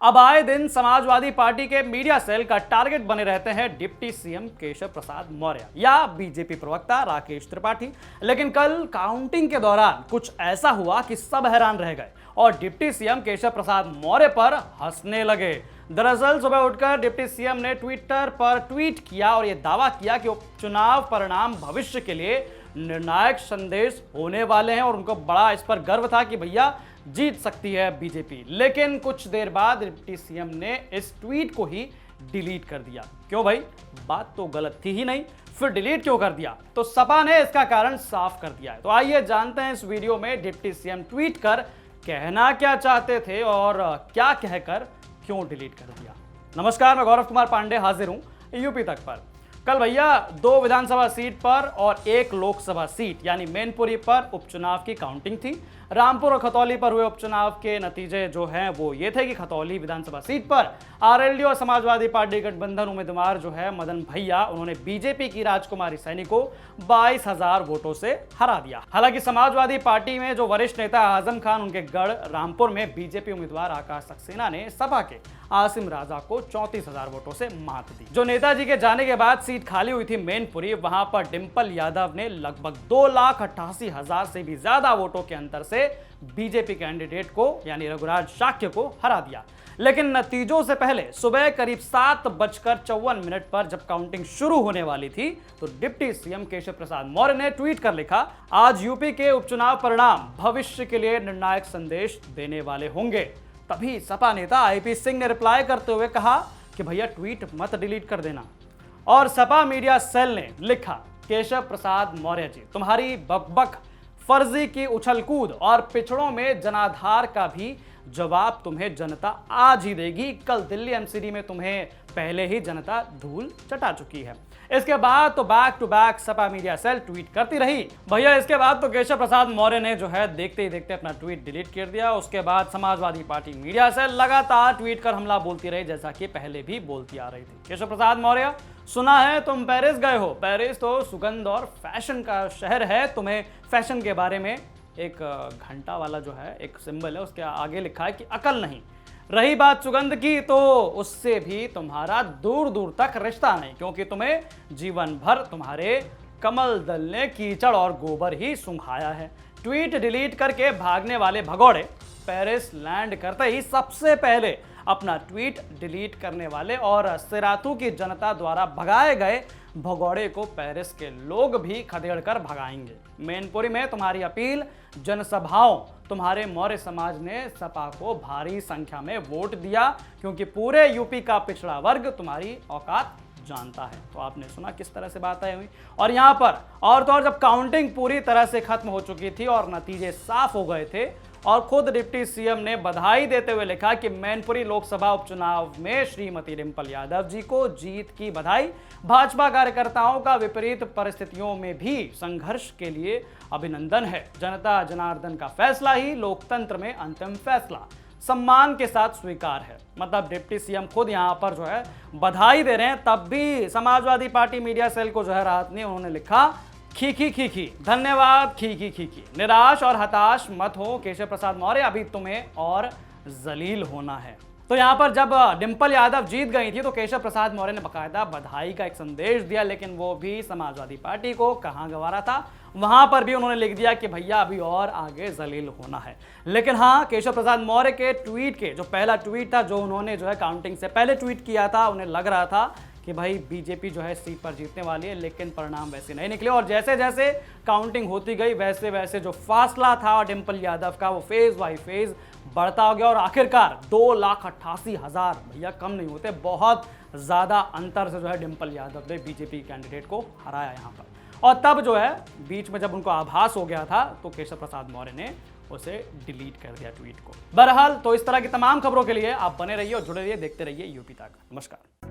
अब आए दिन समाजवादी पार्टी के मीडिया सेल का टारगेट बने रहते हैं डिप्टी सीएम केशव प्रसाद मौर्य या बीजेपी प्रवक्ता राकेश त्रिपाठी। लेकिन कल काउंटिंग के दौरान कुछ ऐसा हुआ कि सब हैरान रह गए और डिप्टी सीएम केशव प्रसाद मौर्य पर हंसने लगे। दरअसल सुबह उठकर डिप्टी सीएम ने ट्विटर पर ट्वीट किया और यह दावा किया कि उपचुनाव परिणाम भविष्य के लिए निर्णायक संदेश होने वाले हैं और उनको बड़ा इस पर गर्व था कि भैया जीत सकती है बीजेपी। लेकिन कुछ देर बाद डिप्टी सीएम ने इस ट्वीट को ही डिलीट कर दिया। क्यों भाई, बात तो गलत थी ही नहीं, फिर डिलीट क्यों कर दिया? तो सपा ने इसका कारण साफ कर दिया है। तो आइए जानते हैं इस वीडियो में डिप्टी सीएम ट्वीट कर कहना क्या चाहते थे और क्या कहकर क्यों डिलीट कर दिया। नमस्कार, मैं गौरव कुमार पांडे हाजिर हूं यूपी तक पर। कल भैया 2 विधानसभा सीट पर और 1 लोकसभा सीट यानी मैनपुरी पर उपचुनाव की काउंटिंग थी। रामपुर और खतौली पर हुए उपचुनाव के नतीजे जो हैं वो ये थे कि खतौली विधानसभा सीट पर आरएलडी और समाजवादी पार्टी गठबंधन उम्मीदवार जो है मदन भैया, उन्होंने बीजेपी की राजकुमारी सैनी को 22,000 वोटों से हरा दिया। हालांकि समाजवादी पार्टी में जो वरिष्ठ नेता आजम खान, उनके गढ़ रामपुर में बीजेपी उम्मीदवार आकाश सक्सेना ने सपा के आसिम राजा को 34,000 वोटों से मात दी। जो नेताजी के जाने के बाद सीट खाली हुई थी मैनपुरी, वहां पर डिंपल यादव ने लगभग 2,88,000 से भी ज्यादा वोटों के अंतर से बीजेपी कैंडिडेट को यानी रघुराज शाक्य को हरा दिया। लेकिन नतीजों से पहले सुबह करीब 7:54 पर जब काउंटिंग शुरू होने वाली थी तो डिप्टी सीएम केशव प्रसाद मौर्य ने ट्वीट कर लिखा, आज यूपी के उपचुनाव परिणाम भविष्य के लिए निर्णायक संदेश देने वाले होंगे। तभी सपा नेता आईपी सिंह ने रिप्लाई करते हुए कहा कि भैया ट्वीट मत डिलीट कर देना। और सपा मीडिया सेल ने लिखा, केशव प्रसाद मौर्य जी, तुम्हारी बकबक, फर्जी की उछलकूद और पिछड़ों में जनाधार का भी जवाब तुम्हें जनता आज ही देगी। कल दिल्ली एमसीडी में तुम्हें पहले ही जनता धूल चटा चुकी है। इसके बाद तो back to back Sapa media cell tweet करती रही भैया। इसके बाद तो केशव प्रसाद मौर्य ने जो है देखते ही देखते अपना ट्वीट डिलीट कर दिया। उसके बाद समाजवादी पार्टी मीडिया सेल लगातार ट्वीट कर हमला बोलती रही, जैसा कि पहले भी बोलती आ रही थी। केशव प्रसाद मौर्य, सुना है तुम पेरिस गए हो। पेरिस तो सुगंध और फैशन का शहर है। तुम्हें फैशन के बारे में एक घंटा वाला जो है एक सिंबल है, उसके आगे लिखा है कि अकल नहीं। रही बात सुगंध की, तो उससे भी तुम्हारा दूर दूर तक रिश्ता नहीं, क्योंकि तुम्हें जीवन भर तुम्हारे कमल दल ने कीचड़ और गोबर ही सुंघाया है। ट्वीट डिलीट करके भागने वाले भगौड़े पेरिस लैंड करते ही सबसे पहले अपना ट्वीट डिलीट करने वाले और सिराथू की जनता द्वारा भगाए गए भगौड़े को पेरिस के लोग भी खदेड़ कर भगाएंगे। मैनपुरी में तुम्हारी अपील जनसभाओं, तुम्हारे मौर्य समाज ने सपा को भारी संख्या में वोट दिया, क्योंकि पूरे यूपी का पिछड़ा वर्ग तुम्हारी औकात जानता है। तो आपने सुना किस तरह से बातें हुई। और यहाँ पर और तो और जब काउंटिंग पूरी तरह से खत्म हो चुकी थी और नतीजे साफ हो गए थे और खुद डिप्टी सीएम ने बधाई देते हुए लिखा कि मैनपुरी लोकसभा उपचुनाव में श्रीमती डिंपल यादव जी को जीत की बधाई। भाजपा कार्यकर्ताओं का विपरीत परिस्थितियों में भी संघर्ष के लिए अभिनंदन है। जनता जनार्दन का फैसला ही लोकतंत्र में अंतिम फैसला, सम्मान के साथ स्वीकार है। मतलब डिप्टी सीएम खुद यहाँ पर जो है बधाई दे रहे हैं, तब भी समाजवादी पार्टी मीडिया सेल को जो है राहत नहीं। उन्होंने लिखा, खीखी खीखी, धन्यवाद खीखी खीखी। निराश और हताश मत हो केशव प्रसाद मौर्य, अभी तुम्हें और जलील होना है। तो यहाँ पर जब डिंपल यादव जीत गई थी तो केशव प्रसाद मौर्य ने बकायदा बधाई का एक संदेश दिया, लेकिन वो भी समाजवादी पार्टी को कहाँ गंवारा था। वहां पर भी उन्होंने लिख दिया कि भैया अभी और आगे जलील होना है। लेकिन हाँ, केशव प्रसाद मौर्य के ट्वीट के जो पहला ट्वीट था, जो उन्होंने जो है काउंटिंग से पहले ट्वीट किया था, उन्हें लग रहा था कि भाई बीजेपी जो है सीट पर जीतने वाली है, लेकिन परिणाम वैसे नहीं निकले। और जैसे जैसे काउंटिंग होती गई वैसे वैसे जो फासला था डिंपल यादव का, वो फेज बाई फेज बढ़ता हो गया और आखिरकार 2,88,000, भैया कम नहीं होते, बहुत ज़्यादा अंतर से जो है डिंपल यादव ने बीजेपी कैंडिडेट को हराया यहाँ पर। और तब जो है बीच में जब उनको आभास हो गया था तो केशव प्रसाद मौर्य ने उसे डिलीट कर दिया ट्वीट को। बहरहाल तो इस तरह की तमाम खबरों के लिए आप बने रहिए और जुड़े रहिए, देखते रहिए यूपी तक। नमस्कार।